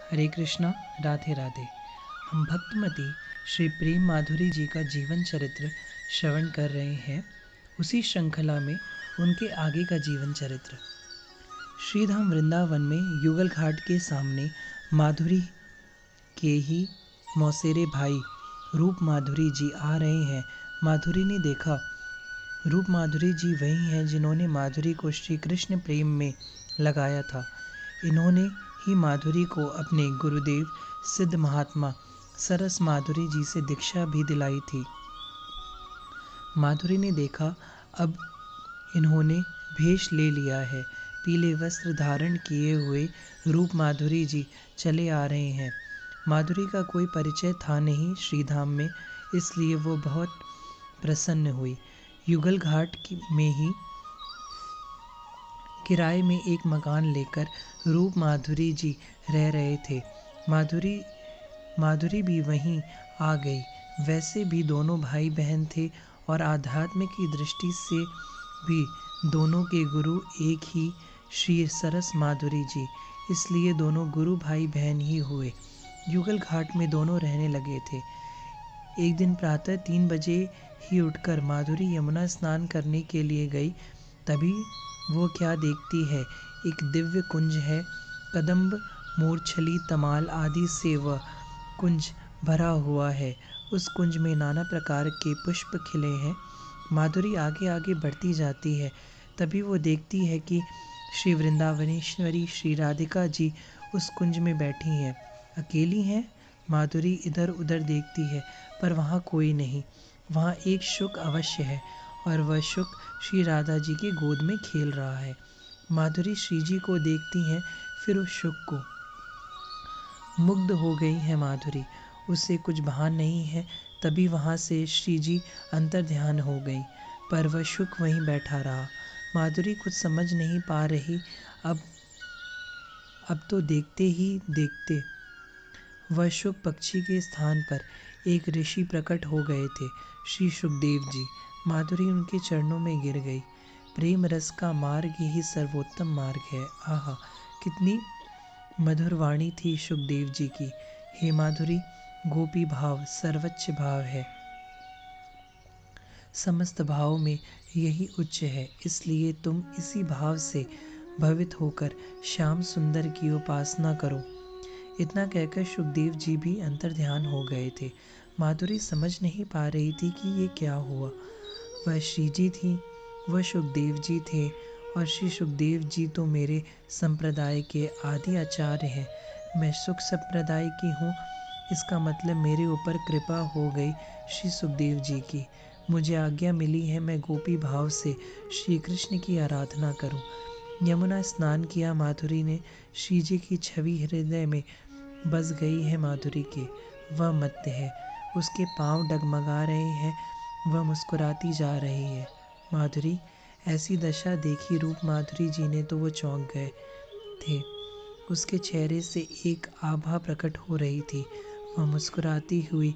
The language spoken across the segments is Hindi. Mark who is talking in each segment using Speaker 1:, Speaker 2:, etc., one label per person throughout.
Speaker 1: हरे कृष्णा, राधे राधे। हम भक्तमती श्री प्रेम माधुरी जी का जीवन चरित्र श्रवण कर रहे हैं। उसी श्रृंखला में उनके आगे का जीवन चरित्र। श्रीधाम वृंदावन में युगल घाट के सामने माधुरी के ही मौसेरे भाई रूप माधुरी जी आ रहे हैं। माधुरी ने देखा, रूप माधुरी जी वही हैं जिन्होंने माधुरी को श्री कृष्ण प्रेम में लगाया था। इन्होंने ही माधुरी को अपने गुरुदेव सिद्ध महात्मा सरस माधुरी जी से दीक्षा भी दिलाई थी। माधुरी ने देखा, अब इन्होंने भेष ले लिया है। पीले वस्त्र धारण किए हुए रूप माधुरी जी चले आ रहे हैं। माधुरी का कोई परिचय था नहीं श्रीधाम में, इसलिए वो बहुत प्रसन्न हुई। युगल घाट में ही किराए में एक मकान लेकर रूप माधुरी जी रह रहे थे। माधुरी भी वहीं आ गई। वैसे भी दोनों भाई बहन थे और आध्यात्म की दृष्टि से भी दोनों के गुरु एक ही श्री सरस माधुरी जी, इसलिए दोनों गुरु भाई बहन ही हुए। युगल घाट में दोनों रहने लगे थे। एक दिन प्रातः 3 बजे ही उठकर माधुरी यमुना स्नान करने के लिए गई। तभी वो क्या देखती है, एक दिव्य कुंज है। कदम्ब, मूर्छली, तमाल आदि से वह कुंज भरा हुआ है। उस कुंज में नाना प्रकार के पुष्प खिले हैं। माधुरी आगे आगे बढ़ती जाती है। तभी वो देखती है कि श्री वृंदावनेश्वरी श्री राधिका जी उस कुंज में बैठी हैं। अकेली हैं। माधुरी इधर उधर देखती है, पर वहाँ कोई नहीं। वहाँ एक शुक अवश्य है और वह शुक श्री राधा जी की गोद में खेल रहा है। माधुरी श्री जी को देखती हैं, फिर उस शुक को। मुग्ध हो गई है माधुरी, उससे कुछ भान नहीं है। तभी वहाँ से श्री जी अंतर ध्यान हो गई, पर वह शुक वहीं बैठा रहा। माधुरी कुछ समझ नहीं पा रही। अब तो देखते ही देखते वह शुक पक्षी के स्थान पर एक ऋषि प्रकट हो गए थे, श्री सुखदेव जी। माधुरी उनके चरणों में गिर गई। प्रेम रस का मार्ग यही सर्वोत्तम मार्ग है। आहा, कितनी मधुर वाणी थी सुखदेव जी की। हे माधुरी, गोपी भाव सर्वोच्च भाव है। समस्त भाव में यही उच्च है, इसलिए तुम इसी भाव से भवित होकर श्याम सुंदर की उपासना करो। इतना कहकर सुखदेव जी भी अंतर ध्यान हो गए थे। माधुरी समझ नहीं पा रही थी कि ये क्या हुआ। वह श्री जी थी, वह सुखदेव जी थे, और श्री सुखदेव जी तो मेरे संप्रदाय के आदि आचार्य हैं। मैं सुख संप्रदाय की हूँ, इसका मतलब मेरे ऊपर कृपा हो गई श्री सुखदेव जी की। मुझे आज्ञा मिली है मैं गोपी भाव से श्री कृष्ण की आराधना करूँ। यमुना स्नान किया माधुरी ने। श्री जी की छवि हृदय में बस गई है माधुरी के। वह मत्त है, उसके पांव डगमगा रहे हैं, वह मुस्कुराती जा रही है। माधुरी, ऐसी दशा देखी रूप माधुरी जी ने तो वो चौंक गए थे। उसके चेहरे से एक आभा प्रकट हो रही थी। वह मुस्कुराती हुई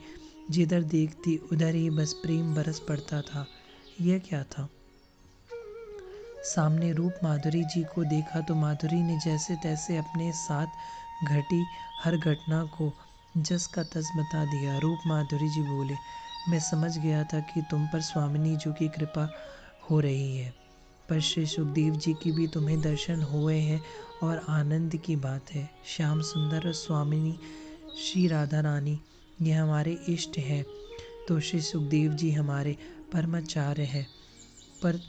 Speaker 1: जिधर देखती उधर ही बस प्रेम बरस पड़ता था। यह क्या था? सामने रूप माधुरी जी को देखा तो माधुरी ने जैसे तैसे अपने साथ घटी हर घटना को जस का तस बता दिया। रूप माधुरी जी बोले, मैं समझ गया था कि तुम पर स्वामिनी जी की कृपा हो रही है, पर श्री सुखदेव जी की भी तुम्हें दर्शन हुए हैं और आनंद की बात है। श्याम सुंदर और स्वामिनी श्री राधा रानी ये हमारे इष्ट हैं, तो श्री सुखदेव जी हमारे परमाचार्य हैं, पर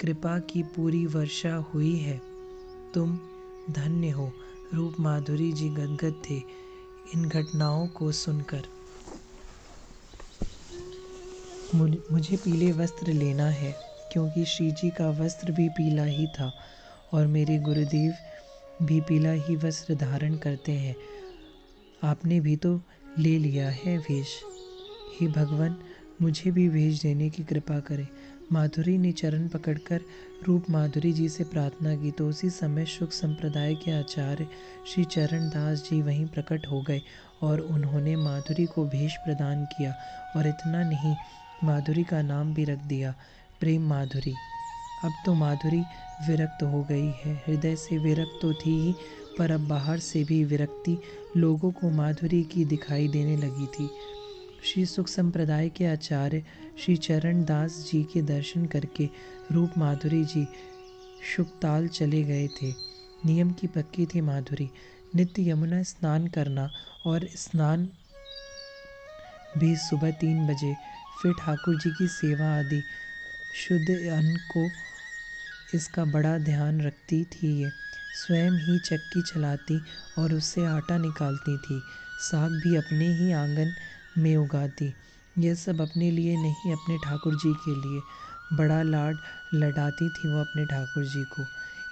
Speaker 1: कृपा की पूरी वर्षा हुई है। तुम धन्य हो। रूप माधुरी जी गदगद थे इन घटनाओं को सुनकर। मुझे पीले वस्त्र लेना है, क्योंकि श्री जी का वस्त्र भी पीला ही था और मेरे गुरुदेव भी पीला ही वस्त्र धारण करते हैं। आपने भी तो ले लिया है वेश। हे भगवान, मुझे भी वेश देने की कृपा करें। माधुरी ने चरण पकड़कर रूप माधुरी जी से प्रार्थना की तो उसी समय शुक संप्रदाय के आचार्य श्री चरण दास जी वहीं प्रकट हो गए और उन्होंने माधुरी को भेष प्रदान किया। और इतना नहीं, माधुरी का नाम भी रख दिया, प्रेम माधुरी। अब तो माधुरी विरक्त हो गई है। हृदय से विरक्त तो थी ही, पर अब बाहर से भी विरक्ति लोगों को माधुरी की दिखाई देने लगी थी। श्री सुख संप्रदाय के आचार्य श्री चरण दास जी के दर्शन करके रूप माधुरी जी शुकताल चले गए थे। नियम की पक्की थी माधुरी, नित्य यमुना स्नान करना और स्नान भी सुबह 3 बजे, फिर ठाकुर जी की सेवा आदि शुद्ध अन्न को, इसका बड़ा ध्यान रखती थी। ये स्वयं ही चक्की चलाती और उससे आटा निकालती थी। साग भी अपने ही आंगन में उगाती। यह सब अपने लिए नहीं, अपने ठाकुर जी के लिए। बड़ा लाड लडाती थी वो अपने ठाकुर जी को।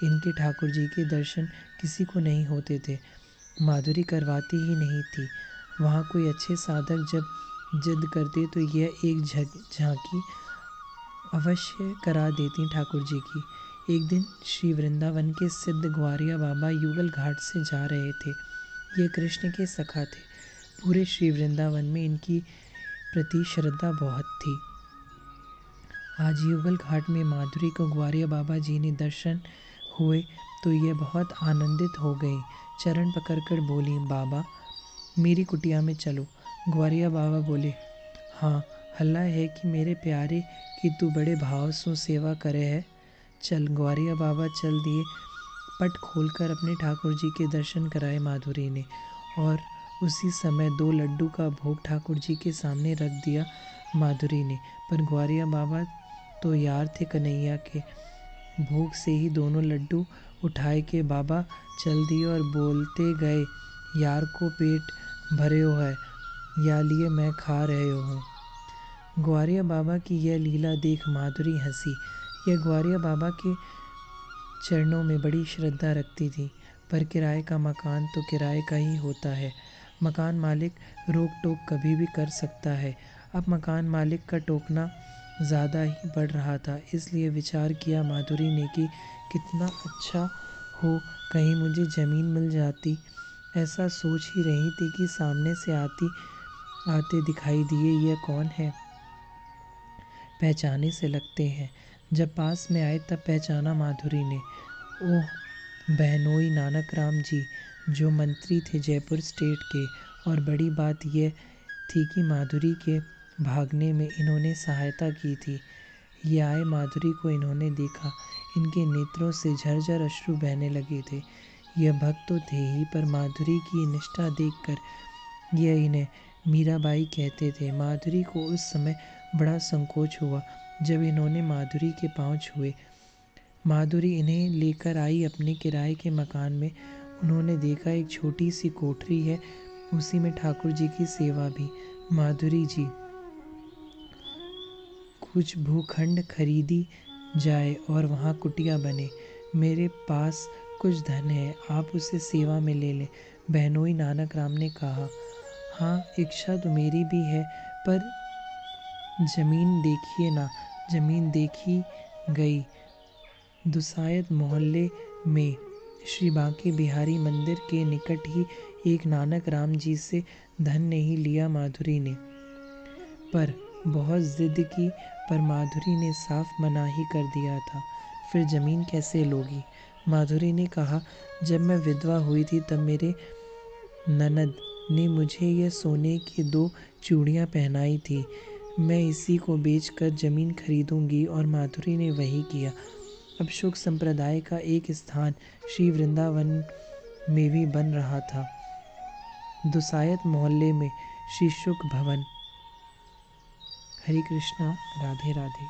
Speaker 1: इनके ठाकुर जी के दर्शन किसी को नहीं होते थे, माधुरी करवाती ही नहीं थी। वहाँ कोई अच्छे साधक जब जिद करते तो यह एक झांकी अवश्य करा देती ठाकुर जी की। एक दिन श्री वृंदावन के सिद्ध ग्वारिया बाबा युगल घाट से जा रहे थे। ये कृष्ण के सखा थे। पूरे श्री वृंदावन में इनकी प्रति श्रद्धा बहुत थी। आज युगल घाट में माधुरी को ग्वारिया बाबा जी ने दर्शन हुए तो ये बहुत आनंदित हो गई। चरण पकड़कर बोली, बाबा मेरी कुटिया में चलो। ग्वारिया बाबा बोले, हाँ, हल्ला है कि मेरे प्यारे कि तू बड़े भाव से सेवा करे है। चल। ग्वारिया बाबा चल दिए। पट खोलकर अपने ठाकुर जी के दर्शन कराए माधुरी ने, और उसी समय 2 लड्डू का भोग ठाकुर जी के सामने रख दिया माधुरी ने। पर ग्वारिया बाबा तो यार थे कन्हैया के। भोग से ही दोनों लड्डू उठाए के बाबा चल दिए और बोलते गए, यार को पेट भरे हो है, या लिए मैं खा रहे हूँ। ग्वारिया बाबा की यह लीला देख माधुरी हंसी। यह ग्वारिया बाबा के चरणों में बड़ी श्रद्धा रखती थी। पर किराए का मकान तो किराए का ही होता है। मकान मालिक रोक टोक कभी भी कर सकता है। अब मकान मालिक का टोकना ज़्यादा ही बढ़ रहा था, इसलिए विचार किया माधुरी ने कि कितना अच्छा हो कहीं मुझे ज़मीन मिल जाती। ऐसा सोच ही रही थी कि सामने से आते दिखाई दिए। यह कौन है? पहचाने से लगते हैं। जब पास में आए तब पहचाना माधुरी ने। ओह, बहनोई नानक राम जी, जो मंत्री थे जयपुर स्टेट के। और बड़ी बात यह थी कि माधुरी के भागने में इन्होंने सहायता की थी। ये आए, माधुरी को इन्होंने देखा। इनके नेत्रों से झरझर अश्रु बहने लगे थे। यह भक्त तो थे ही, पर माधुरी की निष्ठा देखकर यह इन्हें मीराबाई कहते थे। माधुरी को उस समय बड़ा संकोच हुआ जब इन्होंने माधुरी के पांव छुए। माधुरी इन्हें लेकर आई अपने किराए के मकान में। उन्होंने देखा एक छोटी सी कोठरी है, उसी में ठाकुर जी की सेवा भी। माधुरी जी, कुछ भूखंड खरीदी जाए और वहाँ कुटिया बने। मेरे पास कुछ धन है, आप उसे सेवा में ले लें। बहनोई नानक राम ने कहा, हाँ, इच्छा तो मेरी भी है, पर जमीन देखिए ना। जमीन देखी गई। दुसायत मोहल्ले में श्री बांके बिहारी मंदिर के निकट ही एक नानक राम जी से धन नहीं लिया माधुरी ने, पर बहुत जिद की। पर माधुरी ने साफ मना ही कर दिया था। फिर जमीन कैसे लोगी? माधुरी ने कहा, जब मैं विधवा हुई थी तब मेरे ननद ने मुझे यह सोने की 2 चूड़ियाँ पहनाई थी। मैं इसी को बेचकर जमीन खरीदूंगी। और माधुरी ने वही किया। अब शुक संप्रदाय का एक स्थान श्री वृंदावन में भी बन रहा था, दुसायत मोहल्ले में श्री शुक भवन। हरे कृष्णा, राधे राधे।